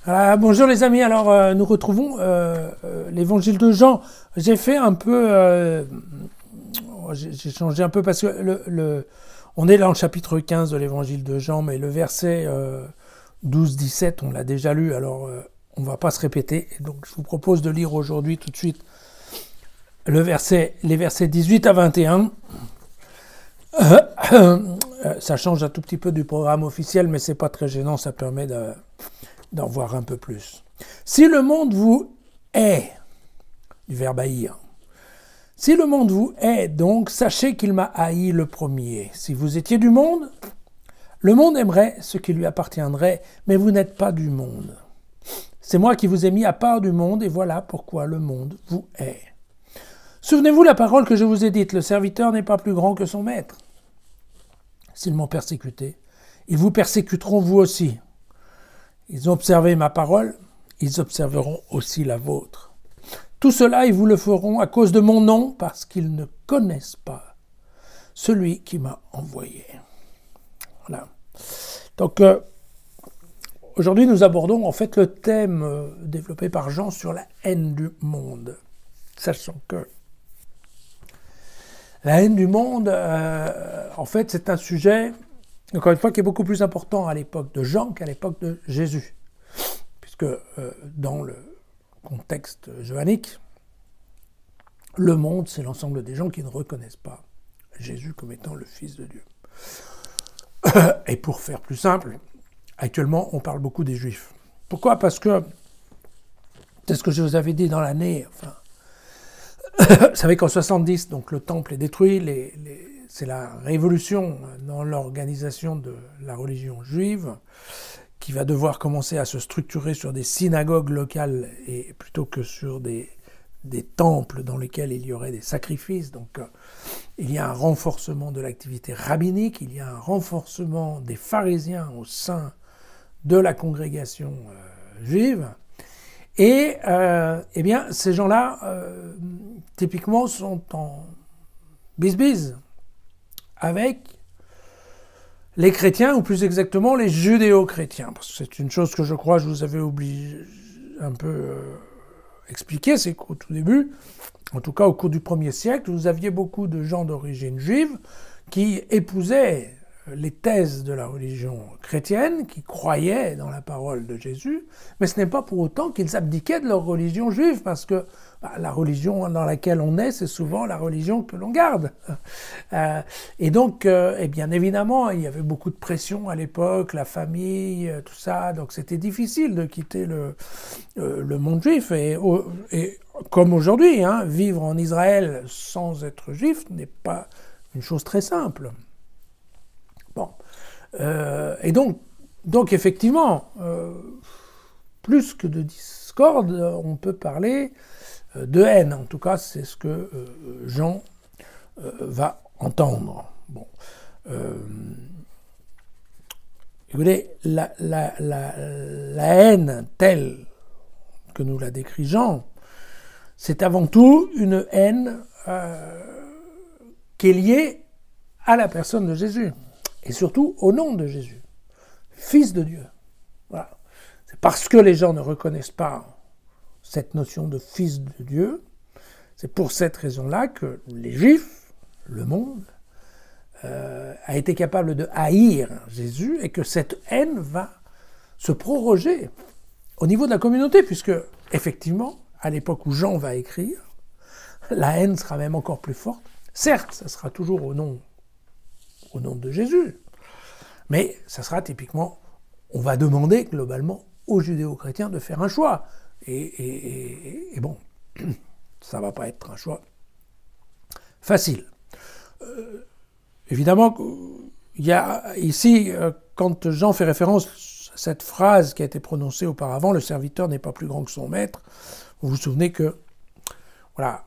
Bonjour les amis, alors nous retrouvons l'évangile de Jean. J'ai fait un peu, j'ai changé un peu parce que on est là en chapitre 15 de l'évangile de Jean, mais le verset 12-17, on l'a déjà lu, alors on ne va pas se répéter. Et donc je vous propose de lire aujourd'hui tout de suite les versets 18 à 21. Ça change un tout petit peu du programme officiel, mais c'est pas très gênant, ça permet d'en voir un peu plus. Si le monde vous hait, du verbe haïr, si le monde vous hait, donc, sachez qu'il m'a haï le premier. Si vous étiez du monde, le monde aimerait ce qui lui appartiendrait, mais vous n'êtes pas du monde. C'est moi qui vous ai mis à part du monde, et voilà pourquoi le monde vous hait. Souvenez-vous la parole que je vous ai dite, le serviteur n'est pas plus grand que son maître. S'ils m'ont persécuté, ils vous persécuteront vous aussi. Ils ont observé ma parole, ils observeront aussi la vôtre. Tout cela, ils vous le feront à cause de mon nom, parce qu'ils ne connaissent pas celui qui m'a envoyé. Voilà. Donc, aujourd'hui, nous abordons en fait le thème développé par Jean sur la haine du monde. Sachant que la haine du monde, en fait, c'est un sujet, encore une fois, qui est beaucoup plus important à l'époque de Jean qu'à l'époque de Jésus. Puisque dans le contexte johannique, le monde, c'est l'ensemble des gens qui ne reconnaissent pas Jésus comme étant le Fils de Dieu. Et pour faire plus simple, actuellement, on parle beaucoup des Juifs. Pourquoi ? Parce que, c'est ce que je vous avais dit dans l'année, enfin, vous savez qu'en 70, donc le temple est détruit, c'est la révolution dans l'organisation de la religion juive qui va devoir commencer à se structurer sur des synagogues locales et plutôt que sur des temples dans lesquels il y aurait des sacrifices. Donc il y a un renforcement de l'activité rabbinique, il y a un renforcement des pharisiens au sein de la congrégation juive. Et eh bien, ces gens-là, typiquement, sont en bisbise avec les chrétiens, ou plus exactement les judéo-chrétiens. Parce que c'est une chose que je crois je vous avais oublié un peu expliquer, c'est qu'au tout début, en tout cas au cours du 1er siècle, vous aviez beaucoup de gens d'origine juive qui épousaient les thèses de la religion chrétienne, qui croyaient dans la parole de Jésus, mais ce n'est pas pour autant qu'ils abdiquaient de leur religion juive, parce que la religion dans laquelle on est, c'est souvent la religion que l'on garde. Et donc, et bien évidemment, il y avait beaucoup de pression à l'époque, la famille, tout ça, donc c'était difficile de quitter le monde juif. Et comme aujourd'hui, hein, vivre en Israël sans être juif n'est pas une chose très simple. Bon, et donc effectivement, plus que de discorde, on peut parler de haine. En tout cas, c'est ce que Jean va entendre. Bon, écoutez, la haine telle que nous la décrit Jean, c'est avant tout une haine qui est liée à la personne de Jésus. Et surtout au nom de Jésus, Fils de Dieu. Voilà. C'est parce que les gens ne reconnaissent pas cette notion de Fils de Dieu, c'est pour cette raison-là que les Juifs, le monde, a été capable de haïr Jésus et que cette haine va se proroger au niveau de la communauté, puisque, effectivement, à l'époque où Jean va écrire, la haine sera même encore plus forte. Certes, ça sera toujours au nom de Jésus. Mais ça sera typiquement, on va demander globalement aux judéo-chrétiens de faire un choix. Et bon, ça ne va pas être un choix facile. Évidemment, il y a ici, quand Jean fait référence à cette phrase qui a été prononcée auparavant, le serviteur n'est pas plus grand que son maître, vous vous souvenez que, voilà,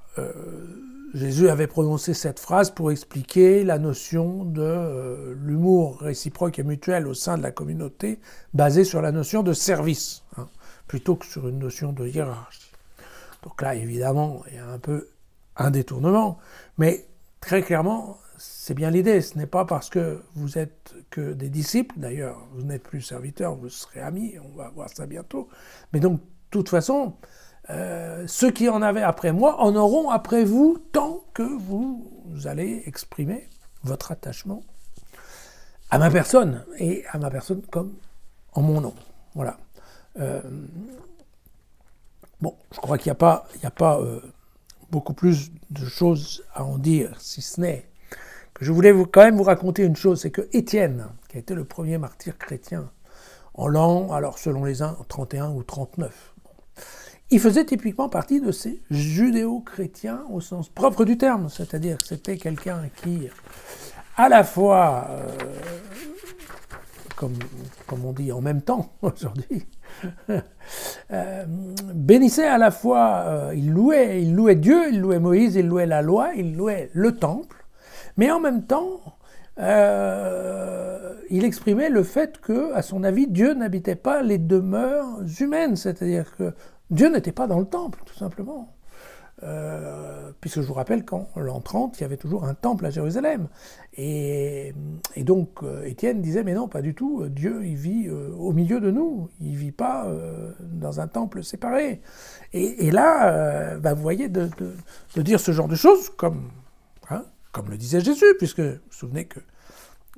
Jésus avait prononcé cette phrase pour expliquer la notion de l'humour réciproque et mutuel au sein de la communauté, basée sur la notion de service, hein, plutôt que sur une notion de hiérarchie. Donc là, évidemment, il y a un peu un détournement, mais très clairement, c'est bien l'idée. Ce n'est pas parce que vous êtes que des disciples, d'ailleurs, vous n'êtes plus serviteurs, vous serez amis, on va voir ça bientôt. Mais donc, de toute façon, ceux qui en avaient après moi en auront après vous tant que vous allez exprimer votre attachement à ma personne, et à ma personne comme en mon nom. Voilà. Bon, je crois qu'il n'y a pas beaucoup plus de choses à en dire, si ce n'est que je voulais quand même vous raconter une chose, c'est que Étienne, qui a été le premier martyr chrétien en l'an, alors selon les uns, 31 ou 39, il faisait typiquement partie de ces judéo-chrétiens au sens propre du terme, c'est-à-dire que c'était quelqu'un qui, à la fois, comme on dit en même temps aujourd'hui, bénissait à la fois, il louait Dieu, il louait Moïse, il louait la loi, il louait le temple, mais en même temps, il exprimait le fait que, à son avis, Dieu n'habitait pas les demeures humaines, c'est-à-dire que Dieu n'était pas dans le temple, tout simplement. Puisque je vous rappelle qu'en l'an 30, il y avait toujours un temple à Jérusalem. Et donc, Étienne disait, mais non, pas du tout, Dieu, il vit au milieu de nous, il ne vit pas dans un temple séparé. Et là, vous voyez, de dire ce genre de choses, comme le disait Jésus, puisque vous vous souvenez que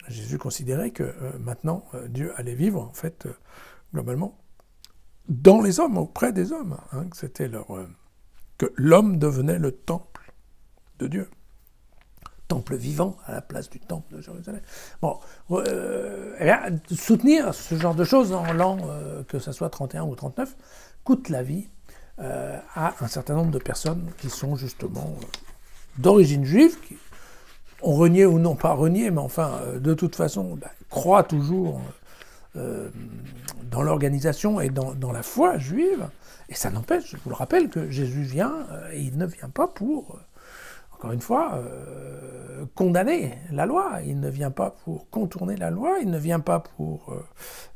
Jésus considérait que maintenant, Dieu allait vivre, en fait, globalement, dans les hommes, auprès des hommes, que c'était que l'homme devenait le temple de Dieu. Temple vivant à la place du temple de Jérusalem. Bon, soutenir ce genre de choses en l'an, que ce soit 31 ou 39, coûte la vie à un certain nombre de personnes qui sont justement d'origine juive, qui ont renié ou non pas renié, mais enfin, de toute façon, croient toujours dans l'organisation et dans la foi juive. Et ça n'empêche, je vous le rappelle, que Jésus vient, et il ne vient pas pour, encore une fois, condamner la loi. Il ne vient pas pour contourner la loi, il ne vient pas pour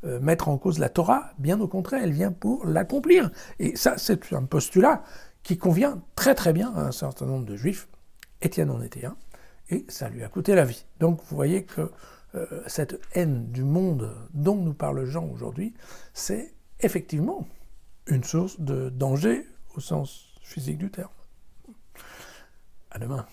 mettre en cause la Torah. Bien au contraire, il vient pour l'accomplir. Et ça, c'est un postulat qui convient très très bien à un certain nombre de juifs. Étienne en était un, et ça lui a coûté la vie. Donc vous voyez que cette haine du monde dont nous parle Jean aujourd'hui, c'est effectivement une source de danger au sens physique du terme. À demain.